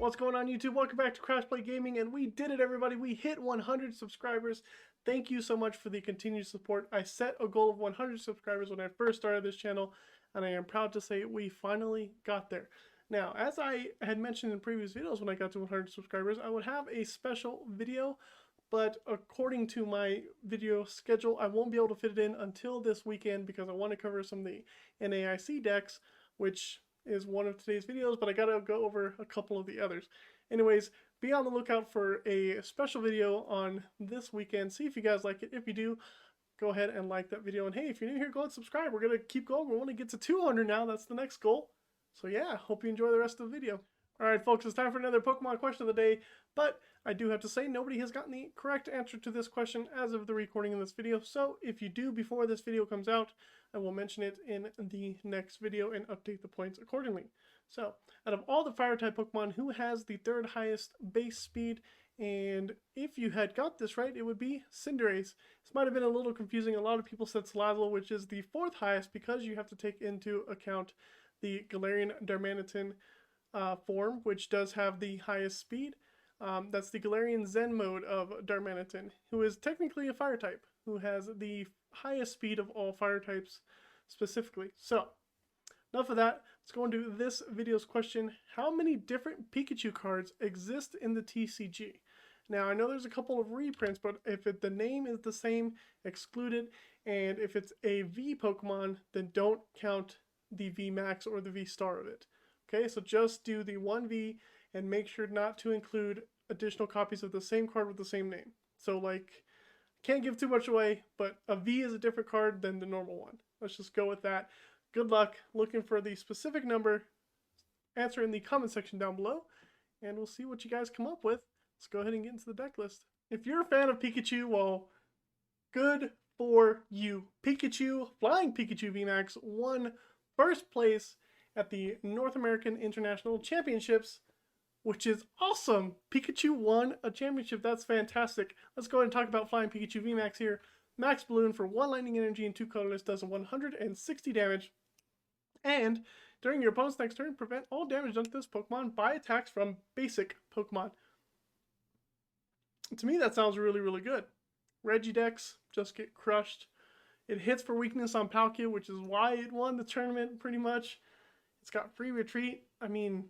What's going on, YouTube? Welcome back to Crashplay Gaming, and we did it, everybody. We hit 100 subscribers. Thank you so much for the continued support. I set a goal of 100 subscribers when I first started this channel, and I am proud to say we finally got there. Now, as I had mentioned in previous videos, when I got to 100 subscribers, I would have a special video, but according to my video schedule, I won't be able to fit it in until this weekend because I want to cover some of the NAIC decks, which is one of today's videos, but I gotta go over a couple of the others. Anyways, be on the lookout for a special video on this weekend. See if you guys like it. If you do, go ahead and like that video. And hey, if you're new here, go ahead and subscribe. We're gonna keep going. We want to get to 200 now. That's the next goal. So yeah, hope you enjoy the rest of the video. Alright folks, it's time for another Pokemon question of the day, but I do have to say nobody has gotten the correct answer to this question as of the recording of this video, so if you do before this video comes out, I will mention it in the next video and update the points accordingly. So, out of all the Fire-type Pokemon, who has the third highest base speed? And if you had got this right, it would be Cinderace. This might have been a little confusing. A lot of people said Salazzle, which is the fourth highest because you have to take into account the Galarian Darmanitan form, which does have the highest speed. That's the Galarian Zen mode of Darmanitan, who is technically a fire type, who has the highest speed of all fire types specifically. So, enough of that. Let's go into this video's question. How many different Pikachu cards exist in the TCG? Now, I know there's a couple of reprints, but if the name is the same, exclude it. And if it's a V Pokemon, then don't count the VMax or the V-Star of it. Okay, so just do the 1V and make sure not to include additional copies of the same card with the same name. So like, can't give too much away, but a V is a different card than the normal one. Let's just go with that. Good luck looking for the specific number. Answer in the comment section down below, and we'll see what you guys come up with. Let's go ahead and get into the deck list. If you're a fan of Pikachu, well, good for you. Pikachu, Flying Pikachu VMax won first place at the North American International Championships, which is awesome. Pikachu won a championship. That's fantastic. Let's go ahead and talk about Flying Pikachu VMax here. Max Balloon for 1 lightning energy and 2 colorless does 160 damage. And during your opponent's next turn, prevent all damage done to this Pokemon by attacks from basic Pokemon. To me, that sounds really, really good. Regidex just get crushed. It hits for weakness on Palkia, which is why it won the tournament pretty much. It's got free retreat. I mean,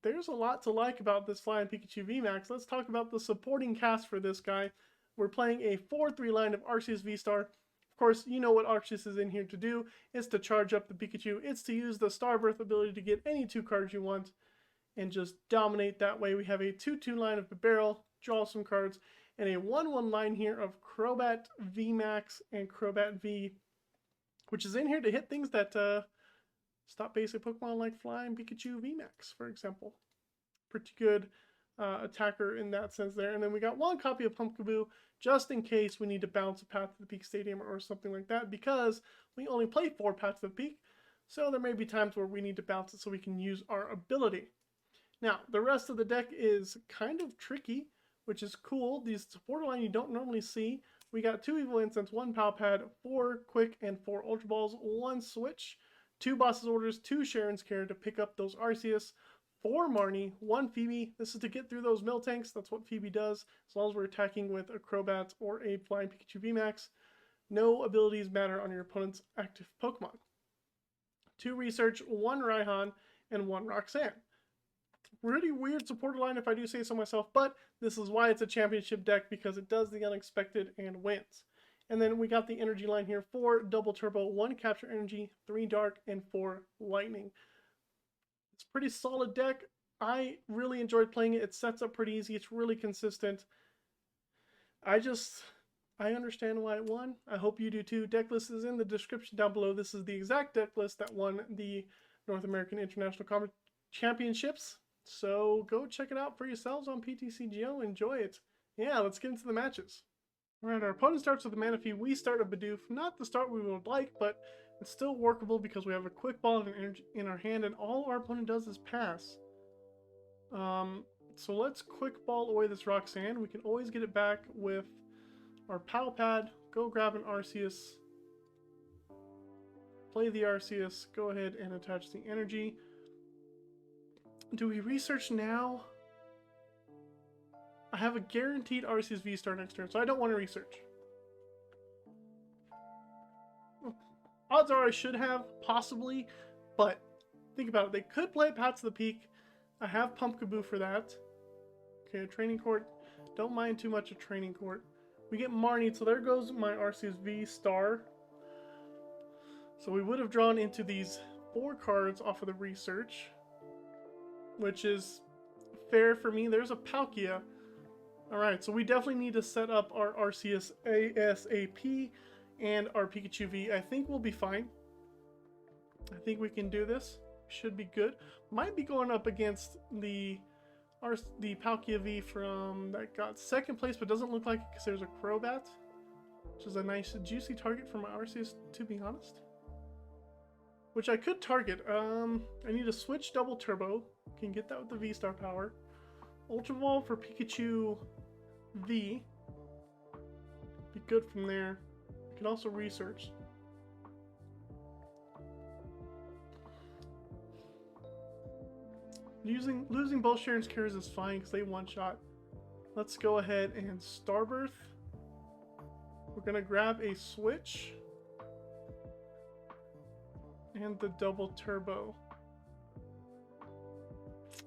there's a lot to like about this Flying Pikachu VMax. Let's talk about the supporting cast for this guy. We're playing a 4-3 line of Arceus V-Star. Of course, you know what Arceus is in here to do. It's to charge up the Pikachu. It's to use the Star Birth ability to get any 2 cards you want and just dominate that way. We have a 2-2 line of Bibarel, draw some cards, and a 1-1 line here of Crobat VMax and Crobat V, which is in here to hit things that stop basic Pokemon like Flying Pikachu VMax, for example. Pretty good attacker in that sense there. And then we got 1 copy of Pumpkaboo, just in case we need to bounce a path to the Peak Stadium or something like that, because we only play 4 paths to the Peak, so there may be times where we need to bounce it so we can use our ability. Now, the rest of the deck is kind of tricky, which is cool. These supporter line you don't normally see. We got 2 Evil Incense, 1 Pal Pad, 4 Quick, and 4 Ultra Balls, 1 Switch, 2 Boss's Orders, 2 Cheren's Care to pick up those Arceus, 4 Marnie, 1 Phoebe. This is to get through those mill tanks. That's what Phoebe does, as long as we're attacking with a Crobat or a Flying Pikachu VMax. No abilities matter on your opponent's active Pokemon. 2 Research, 1 Raihan, and 1 Roxanne. Pretty weird supporter line if I do say so myself, but this is why it's a championship deck, because it does the unexpected and wins. And then we got the energy line here, 4 Double Turbo, 1 Capture Energy, 3 Dark, and 4 Lightning. It's a pretty solid deck. I really enjoyed playing it. It sets up pretty easy. It's really consistent. I understand why it won. I hope you do too. Deck list is in the description down below. This is the exact deck list that won the North American International Championships. So go check it out for yourselves on PTCGO. Enjoy it. Yeah, let's get into the matches. Alright, our opponent starts with a Manaphy. We start a Bidoof. Not the start we would like, but it's still workable because we have a quick ball of energy in our hand, and all our opponent does is pass. So let's quick ball away this Roxanne. We can always get it back with our Pal Pad. Go grab an Arceus. Play the Arceus. Go ahead and attach the energy. Do we research now? I have a guaranteed Arceus V-Star next turn, so I don't want to research. Odds are I should have, possibly, but think about it. They could play Paths to the Peak. I have Pumpkaboo for that. Okay, a training court. Don't mind too much a training court. We get Marnie, so there goes my Arceus V-Star. So we would have drawn into these 4 cards off of the research, which is fair for me. There's a Palkia. Alright, so we definitely need to set up our Arceus ASAP and our Pikachu V. I think we'll be fine. I think we can do this. Should be good. Might be going up against the Palkia V from that got 2nd place, but doesn't look like it because there's a Crobat, which is a nice juicy target for my Arceus, to be honest. Which I could target. I need to switch double turbo. Can get that with the V-Star power. Ultra Ball for Pikachu V. Be good from there. I can also research. Losing both Cheren's carries is fine because they one-shot. Let's go ahead and Starbirth. We're gonna grab a Switch and the double turbo.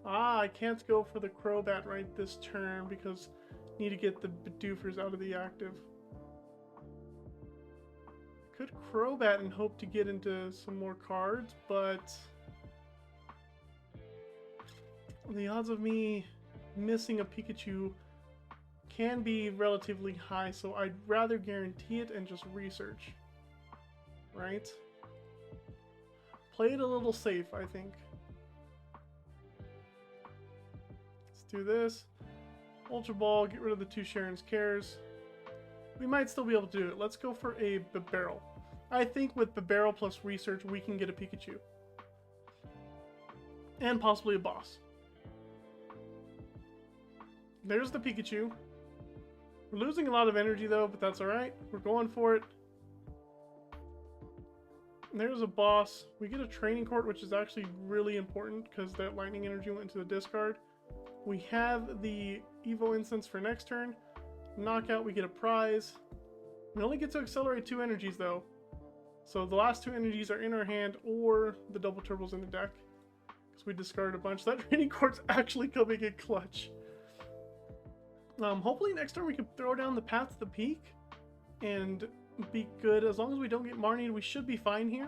I can't go for the Crobat right this turn because I need to get the Bidoofers out of the active. Could Crobat and hope to get into some more cards, but the odds of me missing a Pikachu can be relatively high, so I'd rather guarantee it and just research. Right? Play it a little safe, I think. Let's do this. Ultra Ball, get rid of the 2 Cheren's cares. We might still be able to do it. Let's go for a Bibarel. I think with Bibarel plus research, we can get a Pikachu. And possibly a boss. There's the Pikachu. We're losing a lot of energy though, but that's alright. We're going for it. And there's a boss. We get a training court, which is actually really important because that lightning energy went into the discard. We have the Evo Incense for next turn. Knockout, we get a prize. We only get to accelerate 2 energies though. So the last 2 energies are in our hand or the double turbos in the deck. Because we discarded a bunch. That training court's actually coming in clutch. Hopefully next turn we can throw down the Path to the Peak and be good. As long as we don't get Marnie, we should be fine here.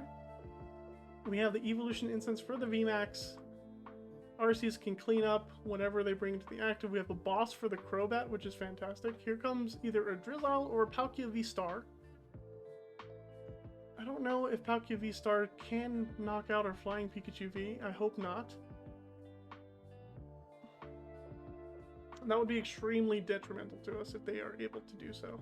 We have the Evolution Incense for the VMax. Arceus can clean up whenever they bring into the active. We have a boss for the Crobat, which is fantastic. Here comes either a Drizzile or a Palkia V-Star. I don't know if Palkia V-Star can knock out our Flying Pikachu V. I hope not. And that would be extremely detrimental to us if they are able to do so.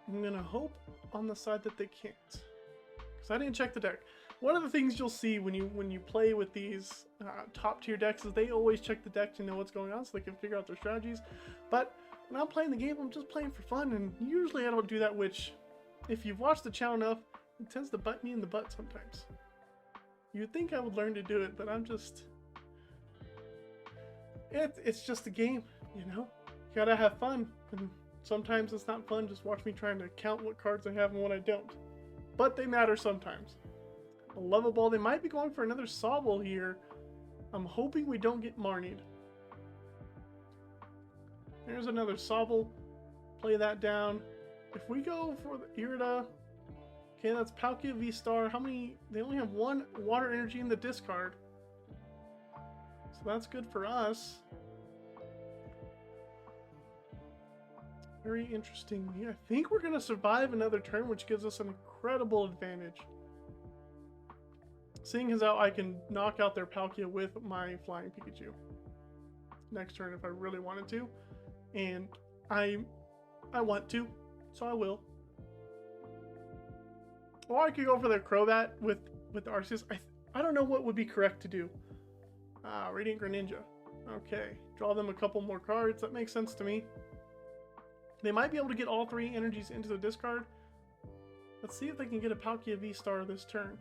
I'm gonna hope on the side that they can't. Because I didn't check the deck. One of the things you'll see when you play with these top tier decks is they always check the deck to know what's going on so they can figure out their strategies. But when I'm playing the game, I'm just playing for fun, and usually I don't do that, which, if you've watched the channel enough, it tends to bite me in the butt sometimes. You'd think I would learn to do it, but I'm just... It's just a game, you know? You gotta have fun, and sometimes it's not fun, just watch me trying to count what cards I have and what I don't. But they matter sometimes. A Love Ball, they might be going for another Sobble here. I'm hoping we don't get Marnied. There's another Sobble. Play that down. If we go for the Irida... Okay, that's Palkia V-Star. How many? They only have 1 water energy in the discard. So that's good for us. Very interesting. Yeah, I think we're going to survive another turn, which gives us an incredible advantage. Seeing as how I can knock out their Palkia with my Flying Pikachu. Next turn if I really wanted to. And I want to, so I will. Or I could go for the Crobat with Arceus. I don't know what would be correct to do. Radiant Greninja. Okay, draw them a couple more cards. That makes sense to me. They might be able to get all 3 energies into the discard. Let's see if they can get a Palkia V-Star this turn.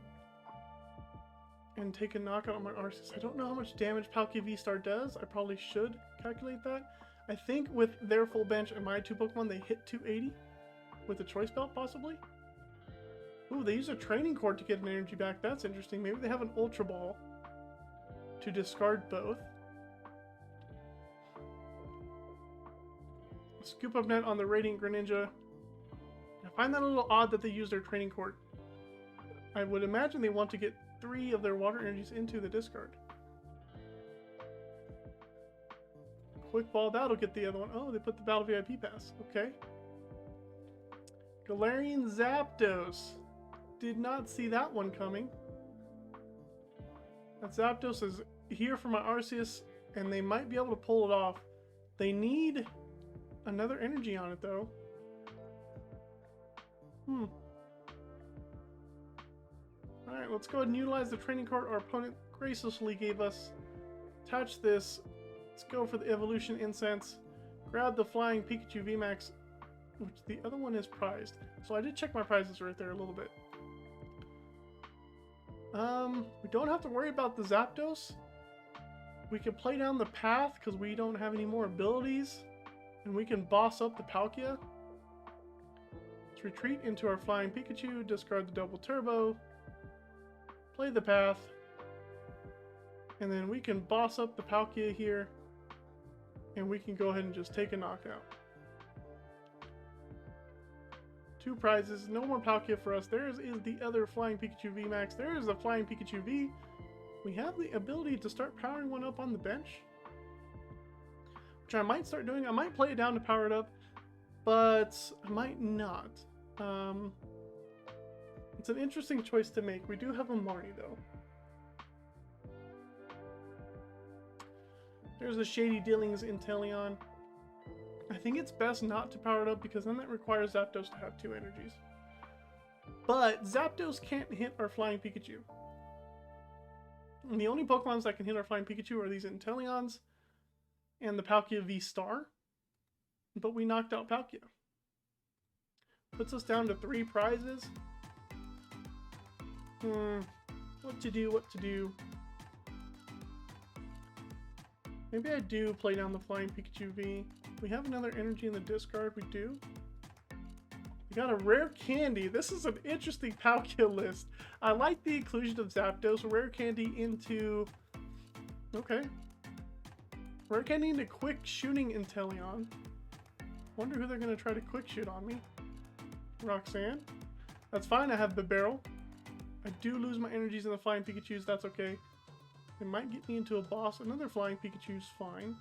and take a knockout on my Arceus. I don't know how much damage Pikachu VSTAR does. I probably should calculate that. I think with their full bench and my 2 Pokemon, they hit 280 with a choice belt, possibly. Ooh, they use a training cord to get an energy back. That's interesting. Maybe they have an Ultra Ball to discard both. Scoop up net on the Radiant Greninja. I find that a little odd that they use their training cord. I would imagine they want to get 3 of their water energies into the discard. Quick ball, that'll get the other one. Oh, they put the Battle VIP pass. Okay. Galarian Zapdos. Did not see that one coming. That Zapdos is here for my Arceus, and they might be able to pull it off. They need another energy on it, though. Alright, let's go ahead and utilize the training card our opponent graciously gave us. Attach this. Let's go for the Evolution Incense. Grab the Flying Pikachu VMax, which the other one is prized. So I did check my prizes right there a little bit. We don't have to worry about the Zapdos. We can play down the path because we don't have any more abilities. And we can boss up the Palkia. Let's retreat into our Flying Pikachu, discard the double turbo, play the path, and then we can boss up the Palkia here, and we can go ahead and just take a knockout. 2 prizes, no more Palkia for us. There is the other Flying Pikachu VMax. There is the Flying Pikachu V. We have the ability to start powering one up on the bench, which I might start doing. I might play it down to power it up, but I might not. It's an interesting choice to make. We do have a Marnie, though. There's the Shady Dealings Inteleon. I think it's best not to power it up because then that requires Zapdos to have 2 energies. But Zapdos can't hit our Flying Pikachu. And the only Pokemons that can hit our Flying Pikachu are these Inteleons and the Palkia VSTAR. But we knocked out Palkia. Puts us down to 3 prizes. What to do? Maybe I do play down the Flying Pikachu V. We have another energy in the discard. We do. We got a rare candy. This is an interesting Palkia list. I like the inclusion of Zapdos. Rare candy into... Okay. Rare candy into quick shooting Inteleon. Wonder who they're going to try to quick shoot on me. Roxanne. That's fine. I have Bibarel. I do lose my energies in the Flying Pikachus. That's okay. It might get me into a boss. Another Flying Pikachu's fine.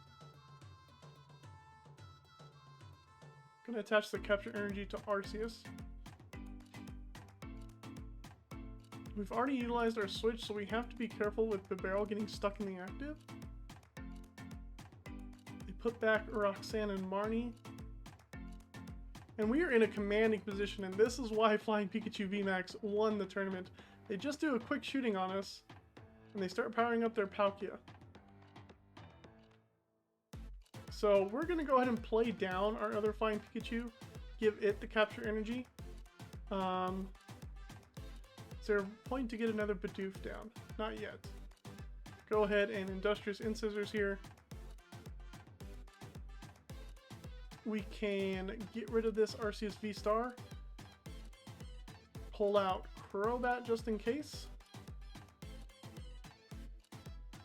Gonna attach the capture energy to Arceus. We've already utilized our switch, so we have to be careful with Bibarel getting stuck in the active. They put back Roxanne and Marnie. And we are in a commanding position, and this is why Flying Pikachu VMax won the tournament. They just do a quick shooting on us, and they start powering up their Palkia. So we're going to go ahead and play down our other Flying Pikachu, give it the capture energy. Is there a point to get another Bidoof down? Not yet. Go ahead and Industrious Incisors here. We can get rid of this Arceus VSTAR. Pull out Crobat just in case.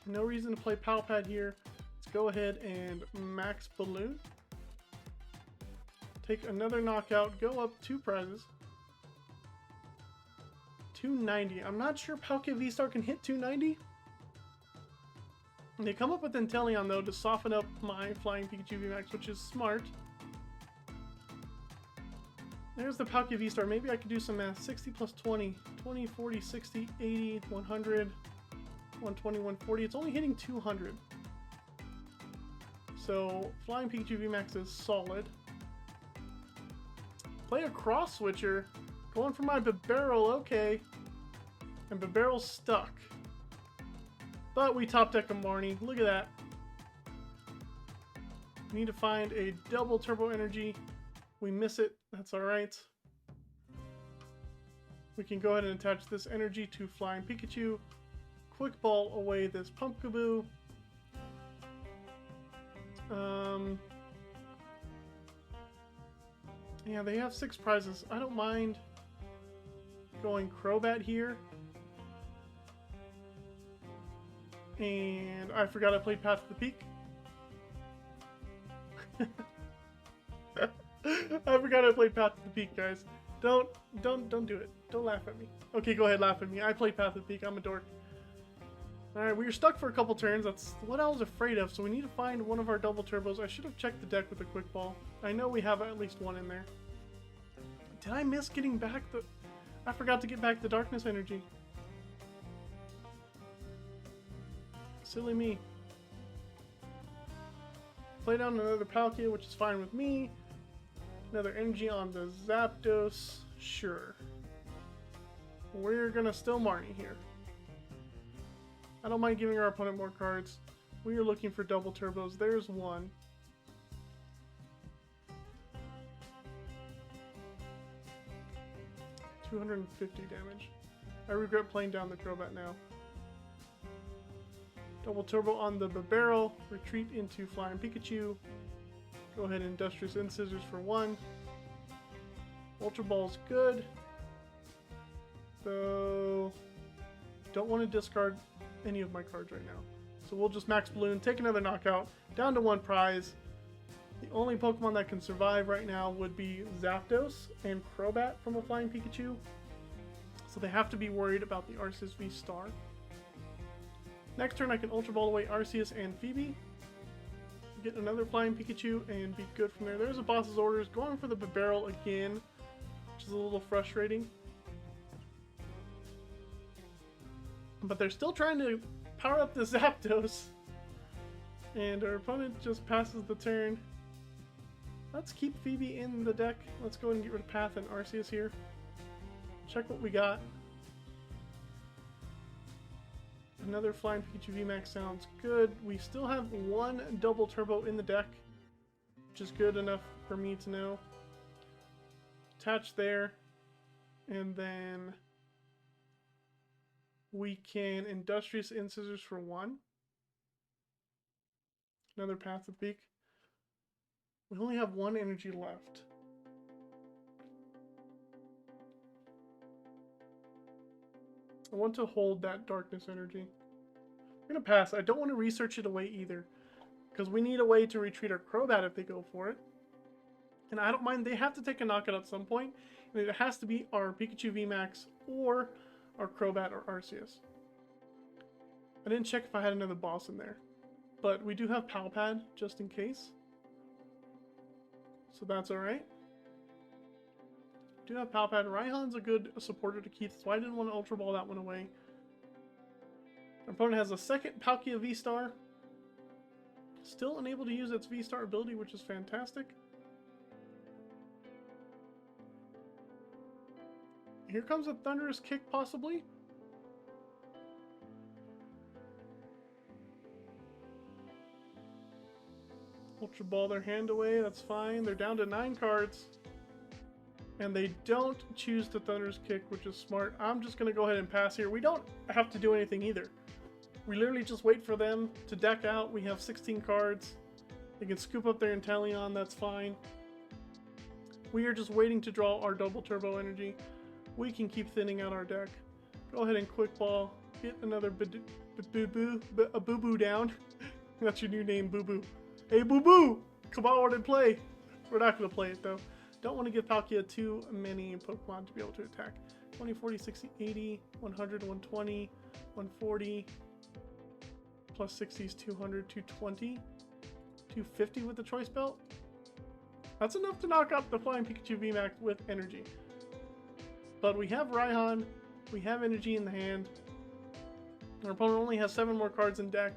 No reason to play Pal Pad here. Let's go ahead and max Balloon. Take another knockout, go up 2 prizes. 290. I'm not sure Palkia VSTAR can hit 290. They come up with Inteleon though to soften up my Flying Pikachu VMax, which is smart. There's the Palkia VSTAR. Maybe I could do some math. 60 plus 20. 20, 40, 60, 80, 100, 120, 140. It's only hitting 200. So Flying Pikachu VMax is solid. Play a cross switcher. Going for my Bibarel, okay. And Bibarel's stuck. But we top deck a Marnie. Look at that. We need to find a double turbo energy. We miss it. That's alright. We can go ahead and attach this energy to Flying Pikachu. quick ball away this Pumpkaboo. Yeah, they have 6 prizes. I don't mind going Crobat here. And I forgot I played Path to the Peak. I forgot I played Path to the Peak, guys. Don't do it. Don't laugh at me. Okay, go ahead, laugh at me. I played Path to the Peak. I'm a dork. Alright, we were stuck for a couple turns. That's what I was afraid of. So we need to find one of our double turbos. I should have checked the deck with a quick ball. I know we have at least one in there. Did I miss getting back the... I forgot to get back the darkness energy. Silly me. Play down another Palkia, which is fine with me. Another energy on the Zapdos. Sure. We're gonna still Marnie here. I don't mind giving our opponent more cards. We are looking for double turbos. There's one. $250 damage. I regret playing down the Crobat now. Double turbo on the Bibarel. Retreat into Flying Pikachu. Go ahead and Industrious Incisors for 1. Ultra Ball's good. Though, don't want to discard any of my cards right now. So we'll just Max Balloon, take another knockout, down to 1 prize. The only Pokemon that can survive right now would be Zapdos and Crobat from a Flying Pikachu. So they have to be worried about the Arceus VSTAR. Next turn I can Ultra Ball away Arceus and Phoebe. Get another Flying Pikachu and be good from there. There's a boss's orders. Going for the Bibarel again, which is a little frustrating. But they're still trying to power up the Zapdos. And our opponent just passes the turn. Let's keep Phoebe in the deck. Let's go ahead and get rid of Path and Arceus here. Check what we got. Another Flying Pikachu VMax sounds good. We still have 1 double turbo in the deck, which is good enough for me to know. Attach there, and then we can Industrious Incisors for 1. Another Path to Peak. We only have 1 energy left. I want to hold that darkness energy. I'm going to pass. I don't want to research it away either, because we need a way to retreat our Crobat if they go for it. And I don't mind. They have to take a knockout at some point, and it has to be our Pikachu VMax or our Crobat or Arceus. I didn't check if I had another boss in there, but we do have Pal Pad just in case. So that's alright. Do have Pal Pad. Raihan's a good supporter to keep, so I didn't want to Ultra Ball that one away. Our opponent has a second Palkia V-Star. Still unable to use its V-Star ability, which is fantastic. Here comes a Thunderous Kick, possibly. Ultra Ball their hand away, that's fine. They're down to 9 cards. And they don't choose the Thunderous Kick, which is smart. I'm just going to go ahead and pass here. We don't have to do anything either. We literally just wait for them to deck out. We have 16 cards. They can scoop up their Inteleon, that's fine. We are just waiting to draw our double turbo energy. We can keep thinning out our deck. Go ahead and quick ball. Get another Boo-Boo down. That's your new name, Boo-Boo. Hey, Boo-Boo! Come on and play. We're not going to play it, though. Don't want to give Palkia too many Pokemon to be able to attack. 20, 40, 60, 80, 100, 120, 140, plus 60 is 200, 220, 250 with the Choice Belt. That's enough to knock out the Flying Pikachu VMax with energy. But we have Raihan, we have energy in the hand. Our opponent only has 7 more cards in deck.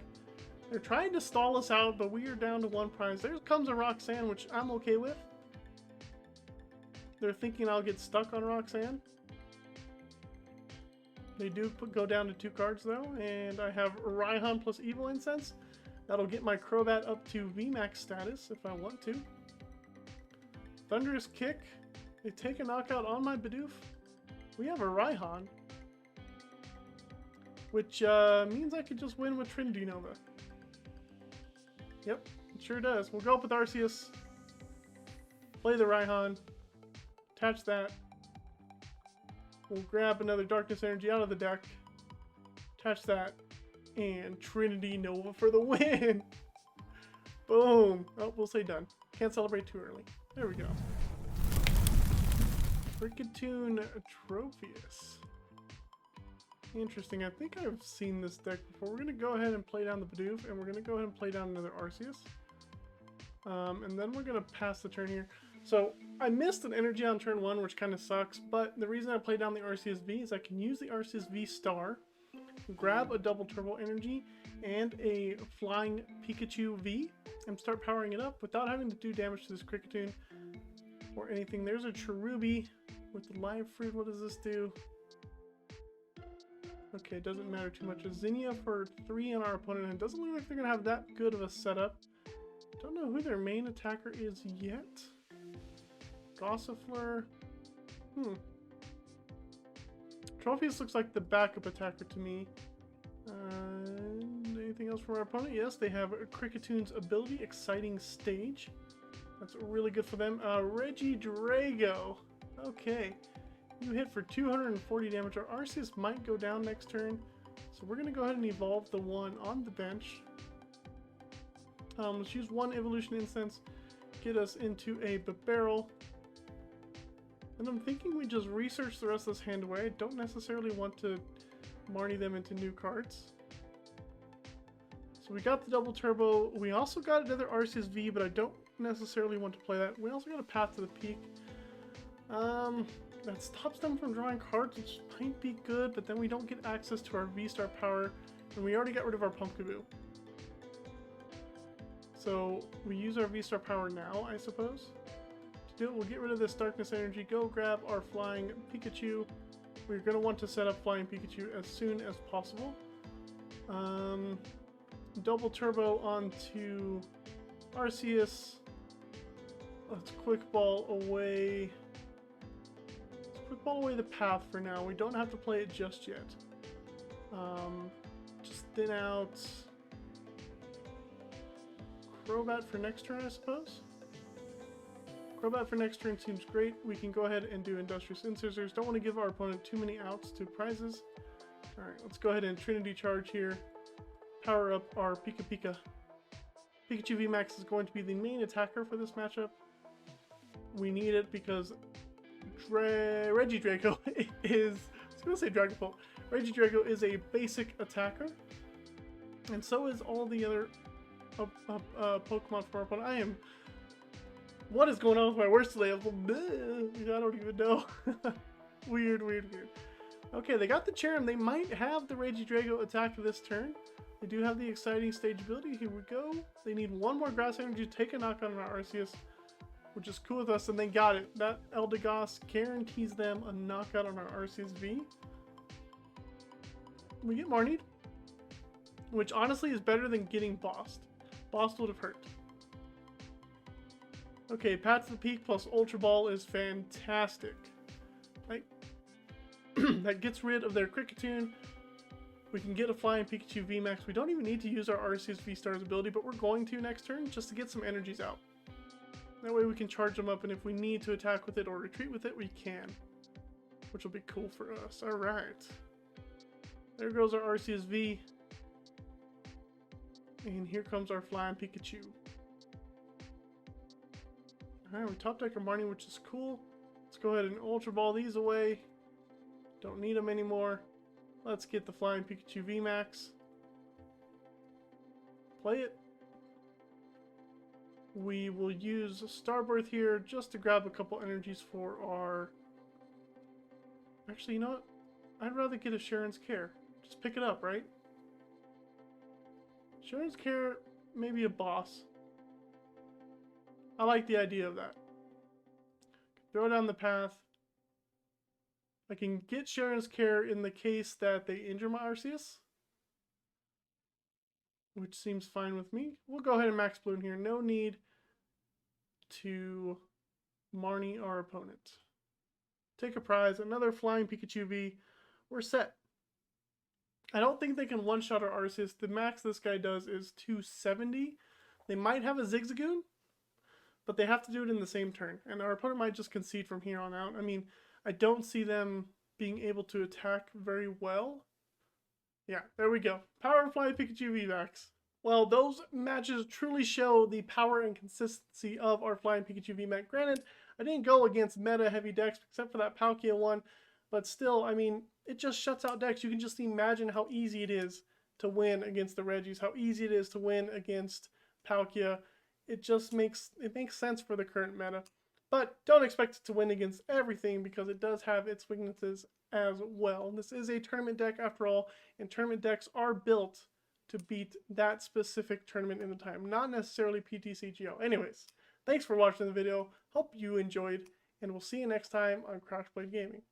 They're trying to stall us out, but we are down to 1 prize. There comes a Roxanne, which I'm okay with. They're thinking I'll get stuck on Roxanne. They do go down to 2 cards though, and I have Raihan plus Evil Incense. That'll get my Crobat up to VMAX status if I want to. Thunderous Kick. They take a knockout on my Bidoof. We have a Raihan. which means I could just win with Trinity Nova. Yep, it sure does. We'll go up with Arceus, play the Raihan, attach that. We'll grab another Darkness Energy out of the deck, attach that, and Trinity Nova for the win. Boom. Oh, we'll say done. Can't celebrate too early. There we go. Kricketune Tropheus. Interesting. I think I've seen this deck before. We're going to go ahead and play down the Bidoof, and we're going to go ahead and play down another Arceus. And then we're going to pass the turn here. So I missed an energy on turn 1, which kind of sucks, but the reason I play down the Arceus V is I can use the Arceus VSTAR, grab a double turbo energy and a Flying Pikachu V, and start powering it up without having to do damage to this Kricketune or anything. There's a Cherubi with the live fruit. What does this do? Okay, it doesn't matter too much. A Zinnia for 3 on our opponent, and it doesn't look like they're going to have that good of a setup. Don't know who their main attacker is yet. Gossifleur. Tropheus looks like the backup attacker to me. Anything else from our opponent? Yes, they have Kricketune's ability, Exciting Stage. That's really good for them. Regidrago. Okay. You hit for 240 damage. Our Arceus might go down next turn. So we're going to go ahead and evolve the one on the bench. Let's use one Evolution Incense. Get us into a Bibarel. And I'm thinking we just research the rest of this hand away. I don't necessarily want to Marnie them into new cards. So we got the double turbo. We also got another Arceus V, but I don't necessarily want to play that. We also got a Path to the Peak. That stops them from drawing cards, which might be good, but then we don't get access to our V-Star power, and we already got rid of our Pumpkaboo. So we use our V-Star power now, I suppose. To do it, we'll get rid of this Darkness Energy, go grab our Flying Pikachu. We're going to want to set up Flying Pikachu as soon as possible. Double turbo onto Arceus. Let's quick ball away. Quick ball away the path for now. We don't have to play it just yet. Just thin out Crobat for next turn, I suppose. Crobat for next turn seems great. We can go ahead and do Industrious Incisors. Don't want to give our opponent too many outs to prizes. Alright, let's go ahead and Trinity Charge here. Power up our Pikachu VMax is going to be the main attacker for this matchup. We need it because Regidrago is, I was going to say Dragapult. Regidrago is a basic attacker, and so is all the other Pokemon from our opponent. What is going on with my words today? I don't even know. Weird. Okay, they got the Cheren. They might have the Regidrago attack this turn. They do have the Exciting Stage ability. Here we go. They need one more Grass Energy to take a knockout on our Arceus, which is cool with us, and they got it. That Eldegoss guarantees them a knockout on our Arceus V. We get Marnied, which honestly is better than getting bossed. Bossed would have hurt. Okay, Path to the Peak plus Ultra Ball is fantastic. That gets rid of their Kricketune. We can get a Flying Pikachu VMax. We don't even need to use our Arceus VSTAR's ability, but we're going to next turn just to get some energies out. That way we can charge them up, and if we need to attack with it or retreat with it, we can. Which will be cool for us. Alright. There goes our Arceus V. And here comes our Flying Pikachu. Alright, we top deck our Marnie, which is cool. Let's go ahead and Ultra Ball these away. Don't need them anymore. Let's get the Flying Pikachu VMax. Play it. We will use Starbirth here just to grab a couple energies for our... Actually, you know what? I'd rather get a Cheren's Care. Just pick it up, right? Cheren's Care, maybe a boss. I like the idea of that. Throw down the path. I can get Cheren's Care in the case that they injure my Arceus, which seems fine with me. We'll go ahead and Max Bloom here. No need to Marnie our opponent. Take a prize. Another Flying Pikachu V. We're set. I don't think they can one-shot our Arceus. The max this guy does is 270. They might have a Zigzagoon, but they have to do it in the same turn. And our opponent might just concede from here on out. I mean, I don't see them being able to attack very well. Yeah, there we go. Power Flying Pikachu VMax. Well, those matches truly show the power and consistency of our Flying Pikachu VMax. Granted, I didn't go against meta heavy decks except for that Palkia one, but still, I mean, it just shuts out decks. You can just imagine how easy it is to win against the Regis, how easy it is to win against Palkia. It just makes sense for the current meta. But don't expect it to win against everything because it does have its weaknesses as well. This is a tournament deck after all, and tournament decks are built to beat that specific tournament in the time, not necessarily PTCGO. Anyways, thanks for watching the video. Hope you enjoyed, and we'll see you next time on Crossplay Gaming.